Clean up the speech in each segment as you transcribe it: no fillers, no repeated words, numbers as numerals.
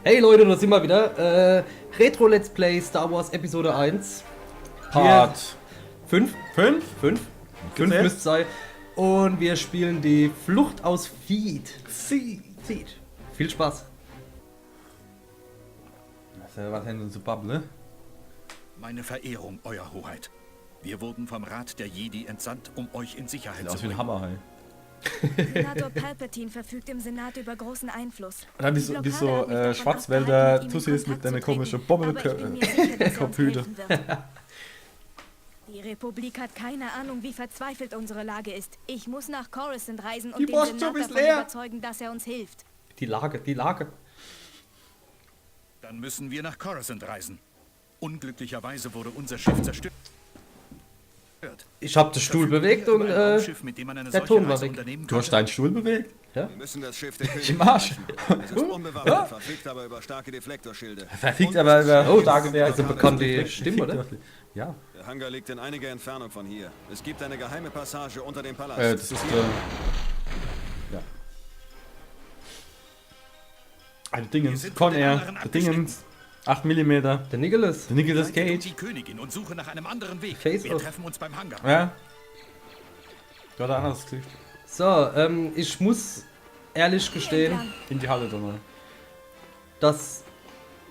Hey Leute, da sind wir wieder. Retro Let's Play Star Wars Episode 1. Part 5? 5? 5 Gezählt? müsste es sein. Und wir spielen die Flucht aus Feed. Feed. Viel Spaß. Was haben sie Bubble? Meine Verehrung, Euer Hoheit. Wir wurden vom Rat der Jedi entsandt, um euch in Sicherheit Sieht zu aus wie ein bringen. Hammer, hey. Senator Palpatine verfügt im Senat über großen Einfluss. Und dann wie Die so, Blockade hat mich davon Schwarzwälder abgehalten, mit ihm in Tussis mit Kontakt deiner zu treten. komischen Aber ich bin mir sicher, dass er uns Kopfhüte. helfen wird. Die Republik hat keine Ahnung, wie verzweifelt unsere Lage ist. Ich muss nach Coruscant reisen und Die den Poststop Senat ist davon leer. überzeugen, dass er uns hilft. Die Lage. Dann müssen wir nach Coruscant reisen. Unglücklicherweise wurde unser Schiff zerstört. Ich habe den Stuhl bewegt und der Ton war weg. Du hast deinen Stuhl bewegt? Wir müssen das Schiff der Im Arsch. Es ist unbewaffnet, verfügt aber über starke Deflektorschilde. Verfickt aber über... Oh, starke das ist eine bekannte Stimme, oder? Ja. Der Hangar liegt in einiger Entfernung von hier. Es gibt eine geheime Passage unter dem Palast. Das ist ja. Ein Dingens. Con Air. Der Dingens. 8 mm. Der Nicholas. Der Nicolas Die Cage. Königin und suche nach einem anderen Weg. Face Wir off. treffen uns beim Hangar. Ja. Du hast ein anderes Gesicht. So, ich muss ehrlich gestehen, Entlang. In die Halle da mal. dass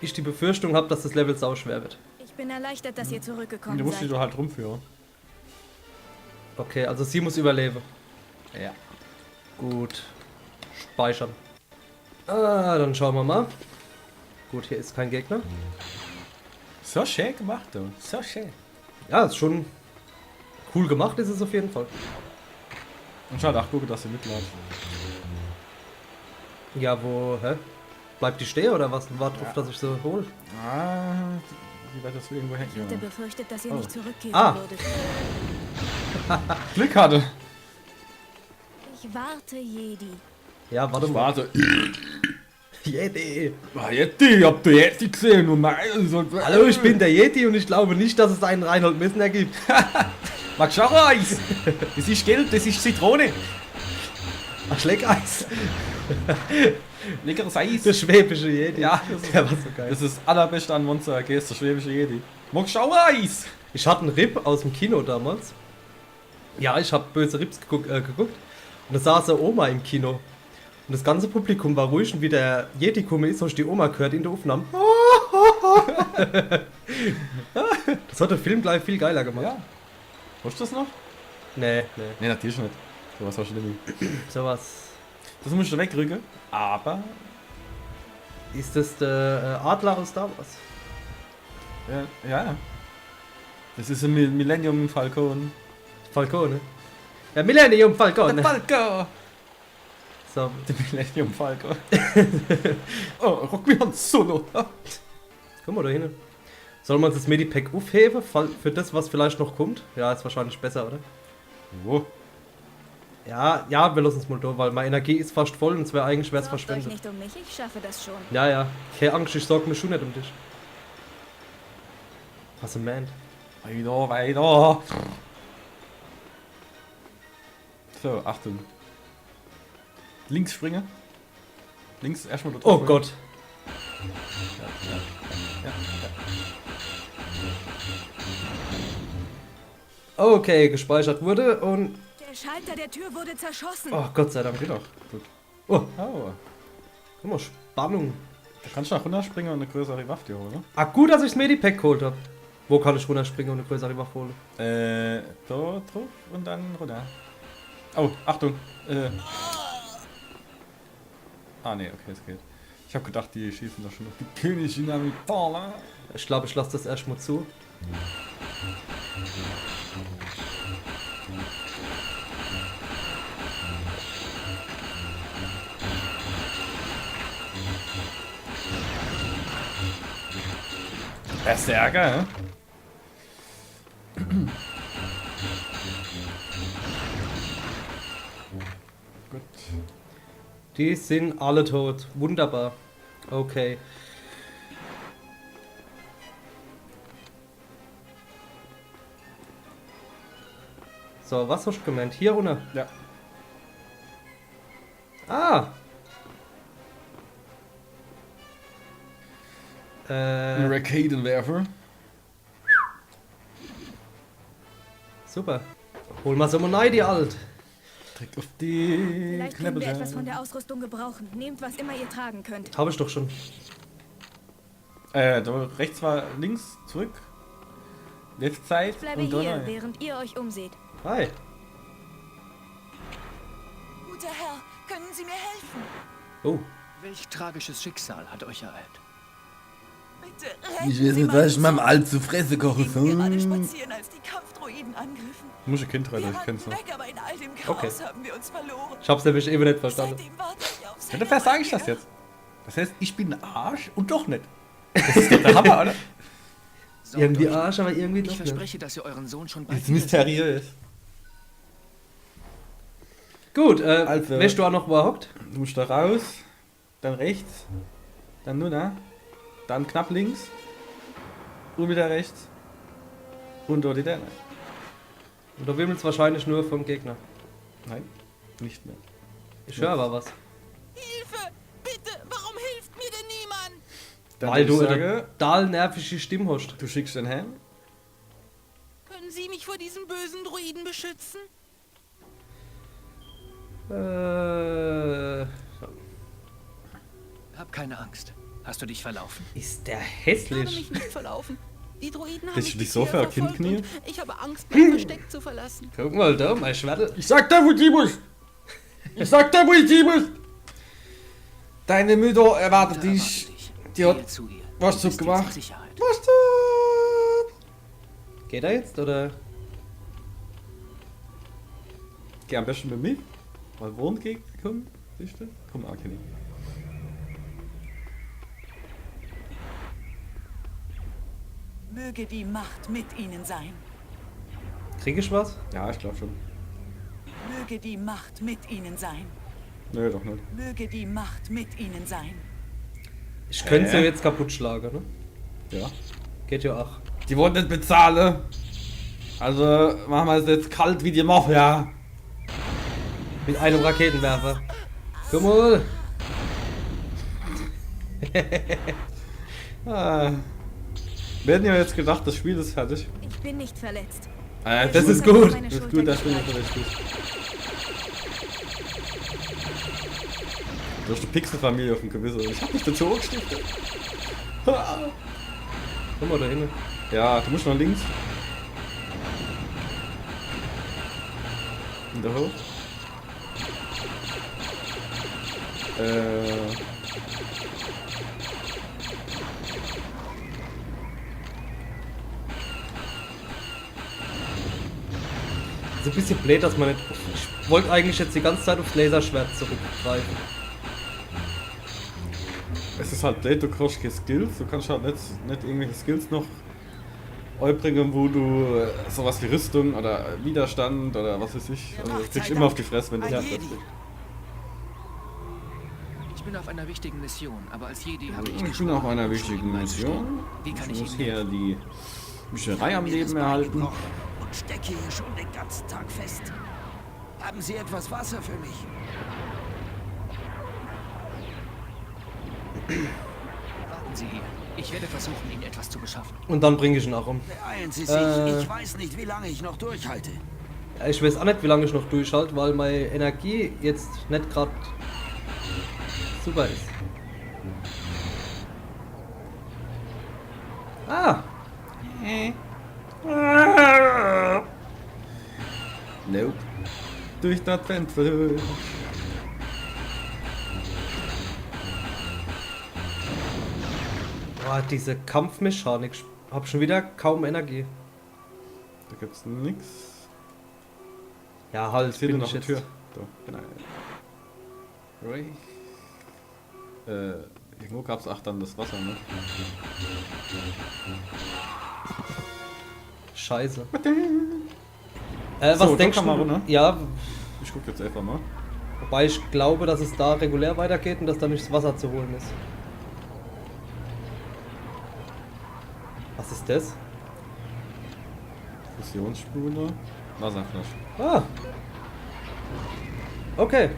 ich die Befürchtung habe, dass das Level sauschwer wird. Ich bin erleichtert, dass ihr zurückgekommen Du musst dich seid. doch halt rumführen. Okay, also sie muss überleben. Ja. Gut. Speichern. Dann schauen wir mal. Gut, hier ist kein Gegner. So schön gemacht, du. So schön. Ja, ist schon cool gemacht, ist es auf jeden Fall. Und schau, ach, gucke, dass sie mitläuft. Ja, hä? Bleibt die stehen oder was? Warte drauf, dass ich sie hole. Ah, wie weit das irgendwo hängt. Ich hatte befürchtet, dass ihr Oh. nicht zurückkehren Ah. würdet. Glück hatte. Ich warte, Jedi. Ja, warte mal. Warte. Yeti. Yeti, habt ihr Yeti gesehen? Und Hallo, ich bin der Yeti und ich glaube nicht, dass es einen Reinhold Messner gibt. Max Eis. Das ist Geld, das ist Zitrone. Ach, Schleckeis. Leckeres Eis. Der schwäbische Yeti. Ja, Der war so geil. das ist das allerbeste an Monster AG, ist der schwäbische Jedi. Max Eis. Ich hatte einen Rip aus dem Kino damals. Ja, ich habe böse Rips geguckt. Und da saß eine Oma im Kino. Und das ganze Publikum war ruhig und wie der Yeti komme ist, hast du die Oma gehört in der Aufnahme. Das hat den Film gleich viel geiler gemacht. Ja. Hast du das noch? Nee. Nee, natürlich nicht. So was hast du nicht. Sowas. Das musst du wegrücken. Aber. Ist das der Adler aus Star Wars? Ja. Das ist ein Millennium Falcon. Falcone. Ja, Millennium Falcone. Falcon! So. Der Millennium Falcon. Oh, Rock me on Solo. Guck mal da hin. Soll man das Medipack aufheben für das, was vielleicht noch kommt? Ja, ist wahrscheinlich besser, oder? Wo? Ja, wir lassen es mal da, weil meine Energie ist fast voll und es wäre eigentlich schwer Sorgt euch verschwendet. nicht um mich, ich schaffe das schon. Ja. Keine Angst, ich sorge mir schon nicht um dich. Was ein Man. Weiter. So, Achtung. Links springen. Links erstmal da Oh drauf. Gott. Okay, gespeichert wurde und... Der Schalter der Tür wurde zerschossen. Oh, Gott sei Dank. Geht doch. Gut. Oh, Oh. guck mal, Spannung. Da kannst du nach runterspringen und eine größere Waffe dir holen. Ah, gut, dass ich das Medipack geholt habe. Wo kann ich runterspringen und eine größere Waffe holen? Da drauf und dann runter. Oh, Achtung. Nee, okay, es geht. Ich habe gedacht, die schießen doch schon auf die Königin Amidala. Ich glaube, ich lasse das erstmal zu. Berserker, hä? Gut. Die sind alle tot. Wunderbar. Okay. So, was hast du gemeint? Hier runter? Ja. Ah! Ein Raketenwerfer. Super. Hol mal so mal rein, die Alt. Direkt auf die Vielleicht können wir Knappe. etwas von der Ausrüstung gebrauchen. Nehmt, was immer ihr tragen könnt. Habe ich doch schon. Da rechts war links, zurück. Left Side Ich bleibe und dann hier, rein. während ihr euch umseht. Hi. Guter Herr, können Sie mir helfen? Oh. Welch tragisches Schicksal hat euch ereilt? Bitte retten Ich weiß Sie nicht, was ich meinen meinem Sohn. Alt zu fressen koche. Wir gingen gerade spazieren, als die Kampfdroiden angriffen. Du musst ein Kind rein, Wir ich kenn's rannten noch. weg, aber in all dem Chaos Okay. haben wir uns verloren. Ich hab's nämlich eben nicht verstanden. Seitdem warte ich auf Ja, seine dafür sage ich das Rückkehr. jetzt. Das heißt, ich bin ein Arsch und doch nicht. Das ist doch der Hammer, oder? Sorgt Irgendwie euch. Arsch, aber irgendwie Ich doch nicht. verspreche, dass ihr euren Sohn schon Das bald ist mysteriös. Gut, Also- weißt du auch noch, wo er hockt? Du musst da raus, dann rechts, dann nur da, dann knapp links und wieder rechts und dort wieder. Und da wimmelt's wahrscheinlich nur vom Gegner. Nein, nicht mehr. Ich höre aber was. Hilfe! Bitte! Warum hilft mir denn niemand? Dann Weil du würde ich eine total nervige Stimme hast. du schickst den Helm. Können Sie mich vor diesen bösen Druiden beschützen? Hab keine Angst. Hast du dich verlaufen? Ist der Ich habe hässlich. mich nicht verlaufen. Die Druiden haben Bist mich du dich so bisher verknien? verfolgt und ich habe Angst, mein Versteck zu verlassen. Guck mal da, mein Schwertel. Ich sag dir, wo ich muss! Ich sag dir, wo ich muss! Deine Mutter erwartet Da erwarte dich. dich. Die hat Gehe zu ihr. was Du zu bist jetzt gemacht. in Sicherheit. Was du? Geht er jetzt, oder? Geh am besten mit mir. Mal Wohngegend kommen. Siehst du? Komm, okay. Möge die Macht mit Ihnen sein. Krieg ich was? Ja, ich glaube schon. Möge die Macht mit Ihnen sein. Nö, doch nicht. Möge die Macht mit Ihnen sein. Ich könnte sie jetzt kaputt schlagen, ne? Ja. Geht ja auch. Die wollen nicht bezahlen. Also machen wir es jetzt kalt wie die Mafia. Mit einem Raketenwerfer. Guck mal. Wir hätten ja jetzt gedacht, das Spiel ist fertig. Ich bin nicht verletzt. Das ist Schulter gut. auf meine Das ist Schulter gut, das bin ich gestreicht. richtig. Du hast die Pixel-Familie auf dem Gewissen. Ich hab mich dazu hochgestiftet. Guck mal da hinten. Ja, du musst nach links. Und da hoch. Ist ein bisschen blöd, dass man nicht. Ich wollte eigentlich jetzt die ganze Zeit aufs Laserschwert zurückgreifen. Es ist halt blöd, du kriegst keine Skills. Du kannst halt nicht irgendwelche Skills noch bringen, wo du sowas wie Rüstung oder Widerstand oder was weiß ich. Also, du kriegst immer auf die Fresse, wenn du das bist. Ich bin auf einer wichtigen Mission, aber als Jedi habe ich Ich bin auf einer wichtigen Mission. Wie kann Ich ich muss Ihnen hier die Bücherei am Leben erhalten. Und stecke hier schon den ganzen Tag fest. Haben Sie etwas Wasser für mich? Warten Sie hier. Ich werde versuchen, Ihnen etwas zu beschaffen. Und dann bringe ich ihn auch um. Beeilen Sie sich. Ich weiß nicht, wie lange ich noch durchhalte. Ja, ich weiß auch nicht, wie lange ich noch durchhalte, weil meine Energie jetzt nicht gerade super ist. Ah! Nope. Durch das Fenster. Boah, diese Kampfmechanik. Ich hab schon wieder kaum Energie. Da gibt's nix. Ja, halt, Jetzt hier bin noch ich eine jetzt. Tür. Da, genau. Irgendwo gab's auch dann das Wasser, ne? Scheiße. So, Was denkst Kamera, du? ne? Ja, Ich guck jetzt einfach mal. wobei ich glaube, dass es da regulär weitergeht und dass da nicht das Wasser zu holen ist. Was ist das? Fusionsspule. Wasserflasche. Ah. Okay.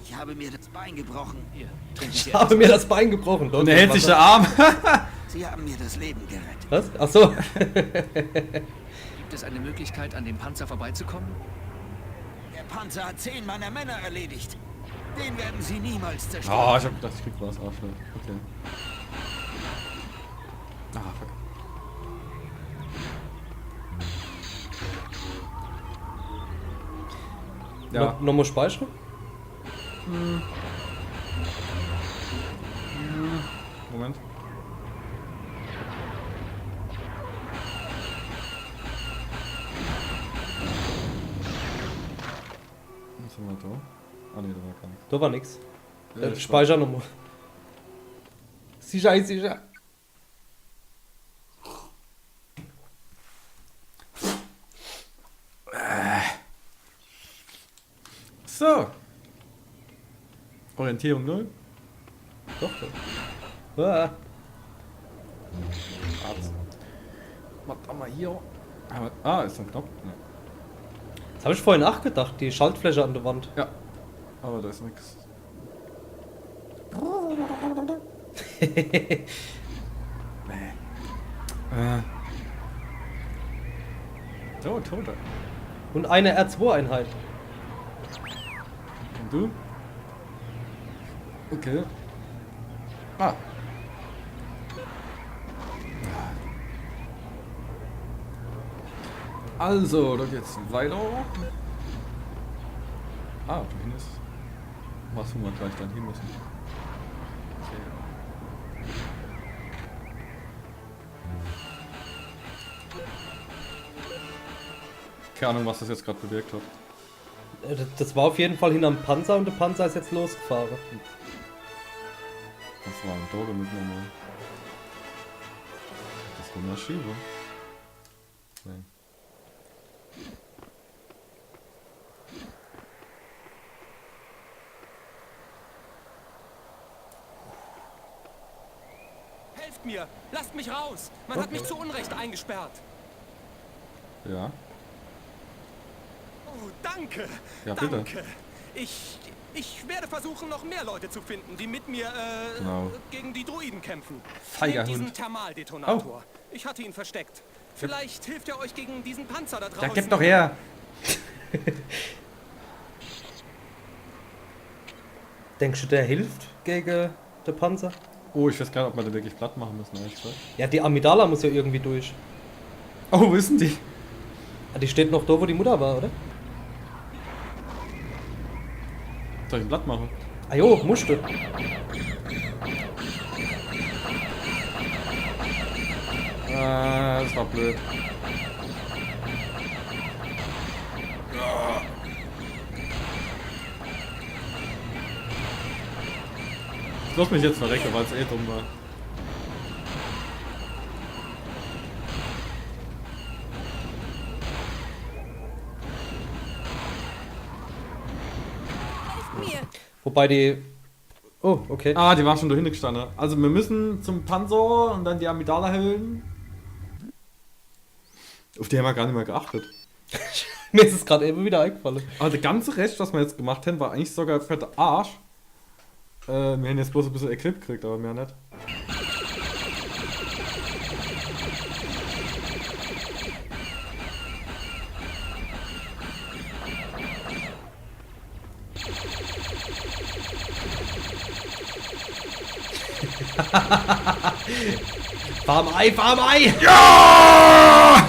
Ich habe mir das Bein gebrochen. Hier, trinken Sie Ich habe mir das Bein gebrochen. Und er hält sich der Arm. Sie haben mir das Leben gerettet. Was? Ach so. Gibt es eine Möglichkeit, an dem Panzer vorbeizukommen? Der Panzer hat 10 meiner Männer erledigt. Den werden sie niemals zerstören. Oh, ich hab gedacht, ich krieg was. Arschloch. Okay. Ah, fuck. Ja. Nochmal speichern? Moment. Was haben wir da? Ah ne, da war gar nichts. Da war nix. Ja, das Speicher nochmal. Sicher, sicher. So. Orientierung 0. Doch. Ah. Arzt. Was haben wir hier? Ah, ist ein Knopf. Ja. Das habe ich vorhin nachgedacht, die Schaltfläche an der Wand. Ja. Aber da ist nichts. So, Tote. Und eine R2-Einheit. Und du? Okay. Ah. Also, da geht's weiter. Ah, wohin ist? Was wir gleich dann hin müssen. Okay. Keine Ahnung, was das jetzt gerade bewirkt hat. Das war auf jeden Fall hinterm Panzer und der Panzer ist jetzt losgefahren. Was war denn da damit nochmal? Das war eine Maschine. Nein. Helft mir! Lasst mich raus! Man hat mich zu Unrecht eingesperrt. Ja. Oh, danke! Ja, bitte. Danke! Ich werde versuchen, noch mehr Leute zu finden, die mit mir Genau. gegen die Druiden kämpfen. Feiger Nehmt diesen Hund. Thermaldetonator. Ich hatte ihn versteckt. Vielleicht hilft er euch gegen diesen Panzer da draußen. Ja, gib doch her! Denkst du, der hilft gegen den Panzer? Oh, ich weiß gar nicht, ob wir den wirklich platt machen müssen, ehrlich gesagt. Ja, die Amidala muss ja irgendwie durch. Oh, wo ist denn die? Ah, die steht noch da, wo die Mutter war, oder? Soll ich ihn platt machen? Ah jo, musst du. Ah, das war blöd. Ich lass mich jetzt verrecken, weil es eh dumm war. Mir. Wobei die... Oh, okay. Ah, die war schon dahinter gestanden. Also wir müssen zum Panzer und dann die Amidala-Höhlen. Auf die haben wir gar nicht mehr geachtet. Mir ist es gerade eben wieder eingefallen. Aber der ganze Rest, was wir jetzt gemacht haben, war eigentlich sogar für den Arsch. Wir haben jetzt bloß ein bisschen Equip gekriegt, aber mehr nicht. Farm Ei, Farm Ei! Ja!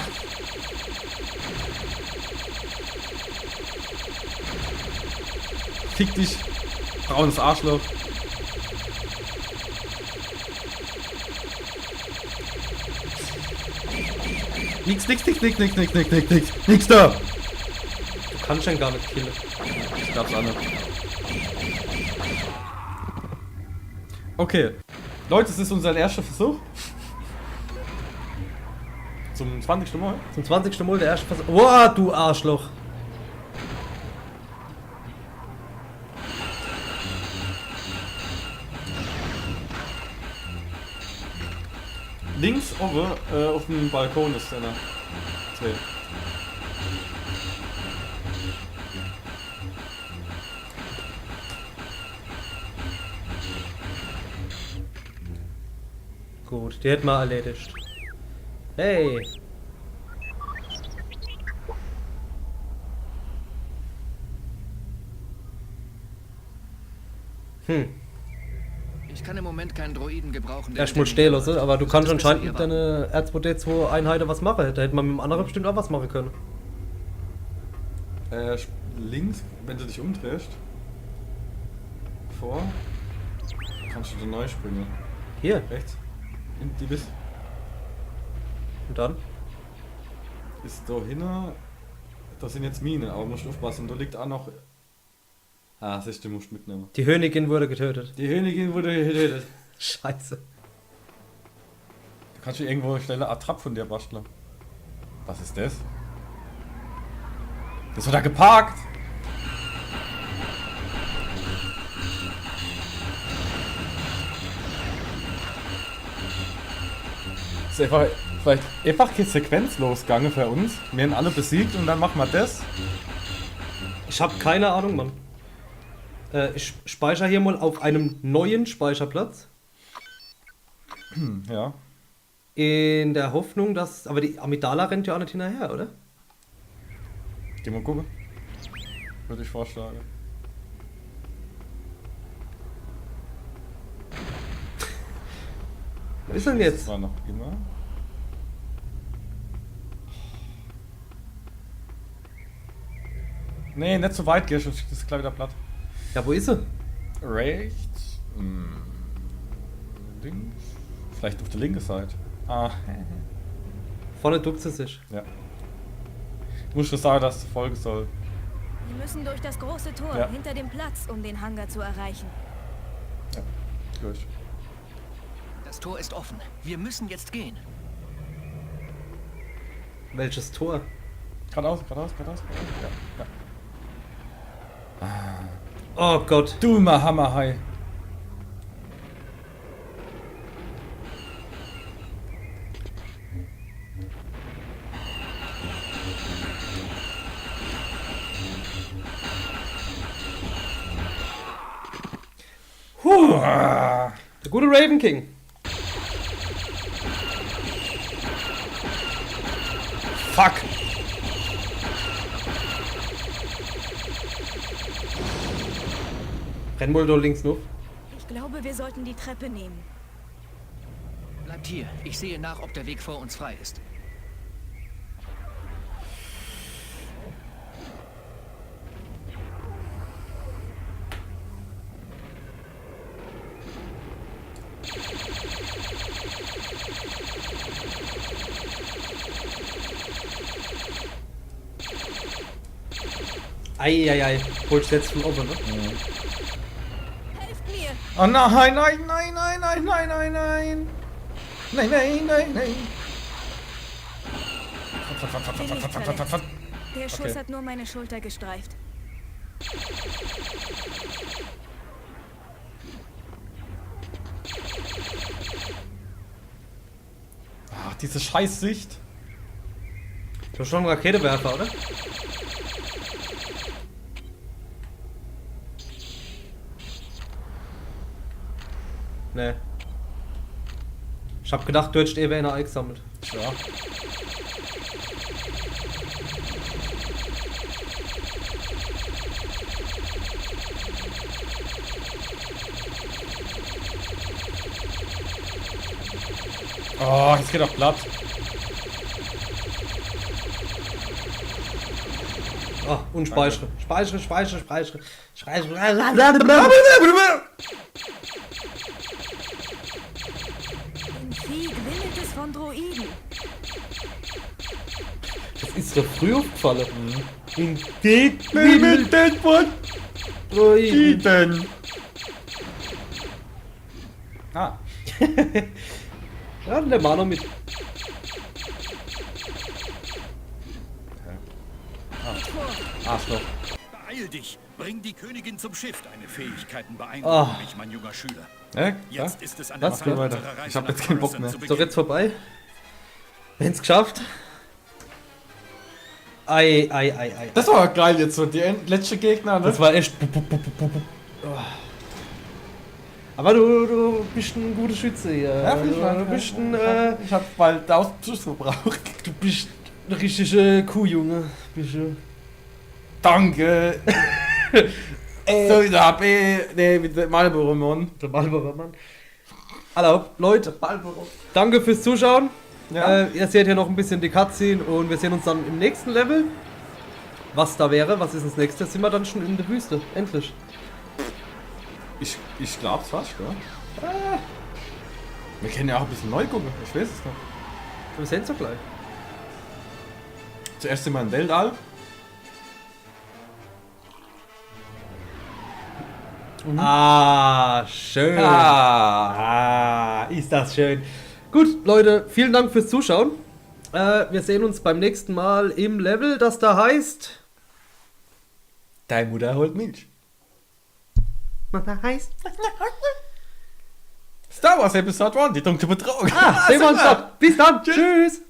Fick dich, braunes Arschloch. Nix da! Du kannst schon gar nicht killen. Ich glaub's auch nicht. Okay. Leute, es ist unser erster Versuch. Zum 20. Mal. Zum 20. Mal der erste Versuch. Wow, du Arschloch! Links oben auf dem Balkon ist einer. 2. Gut, die hätten wir erledigt. Hey! Ich kann im Moment keinen Droiden gebrauchen, der Erstmal mit stehen dem- lassen, aber du Das kannst ist besser anscheinend mit hier deiner R2D2-Einheiten was machen. Da hätte man mit dem anderen bestimmt auch was machen können. Links, wenn du dich umdrehst. Vor. Kannst du da neu springen. Hier. Rechts. In die bis. Und dann? Bis da hinten. Da sind jetzt Minen, aber musst aufpassen. Da liegt auch noch. Ah, siehst du, musst mitnehmen. Die Königin wurde getötet. Die Königin wurde getötet. Scheiße. Da kannst du irgendwo schnelle Attrapp von dir basteln. Was ist das? Das wird da geparkt! Das ist einfach, vielleicht einfach keine Sequenz losgegangen für uns. Wir haben alle besiegt und dann machen wir das. Ich habe keine Ahnung, Mann. Ich speichere hier mal auf einem neuen Speicherplatz. Ja. In der Hoffnung, dass... Aber die Amidala rennt ja auch nicht hinterher, oder? Geh mal gucken. Würde ich vorschlagen. Wo ist denn jetzt? Das war noch immer. Nee, nicht so weit gehst, sonst ist gleich wieder platt. Ja, wo ist sie? Rechts. Links. Vielleicht auf der linken Seite. Ah. Vorne duckt sie sich. Ja. Ich muss schon sagen, dass es folgen soll. Wir müssen durch das große Tor Ja. hinter dem Platz, um den Hangar zu erreichen. Ja. Gut. Das Tor ist offen. Wir müssen jetzt gehen. Welches Tor? Geradeaus, geradeaus, geradeaus. Ja. Oh Gott. Du mal Hammerhai. Der gute Raven King. Fuck! Renn wohl da links noch. Ich glaube, wir sollten die Treppe nehmen. Bleibt hier. Ich sehe nach, ob der Weg vor uns frei ist. Eieiei. Holst du jetzt von oben, ne? Helft mir! Oh nein, nein, nein, nein, nein, nein, nein, nein. Nein, nein, nein, nein. Bin nicht verletzt. Der Schuss Okay. hat nur meine Schulter gestreift. Ach, diese Scheißsicht. Du hast schon einen Raketewerfer, oder? Nee. Ich hab gedacht, du hättest eben einer eingesammelt. Ja. Oh, jetzt geht doch platt. Ah, und speichere. Speichere. Im Krieg wimmelt es von Droiden. Das ist so früh aufgefallen. In Droiden. Ah, Ja, der war noch mit. Arschloch. Beeil dich! Bring die Königin zum Schiff. Deine Fähigkeiten Ah. beeindrucken mich, mein junger Schüler. Ja? Jetzt ist es an Was? der Zeit, Weiter. unsere Reise Ich hab nach jetzt keinen Bock Coruscant mehr. zu Ist doch beginnen. jetzt vorbei. Wir haben's geschafft. Ei. Das war geil jetzt so, die letzte Gegner, ne? Das war echt. Aber du bist ein guter Schütze hier. Ja, du bist ein, ich hab bald 1000 Schuss verbraucht. du bist ein richtiger Kuhjunge. Bist du. Danke! So, da hab ich. Nee, mit dem Marlboro-Mann. Der Marlboro-Mann. Hallo, Leute. Danke fürs Zuschauen. Ja. Ihr seht hier noch ein bisschen die Cutscene und wir sehen uns dann im nächsten Level. Was da wäre, was ist das nächste? Sind wir dann schon in der Wüste? Endlich. Ich glaub's fast, ja. Wir können ja auch ein bisschen neu gucken, ich weiß es noch. Wir sehen es doch gleich. Zuerst sind wir im Weltall. Ah, schön. Ist das schön. Gut, Leute, vielen Dank fürs Zuschauen. Wir sehen uns beim nächsten Mal im Level, das da heißt... Deine Mutter holt Milch. Was da heißt? Star Wars Episode 1, die dunkle Bedrohung. Sehen wir uns dort. Bis dann. Tschüss.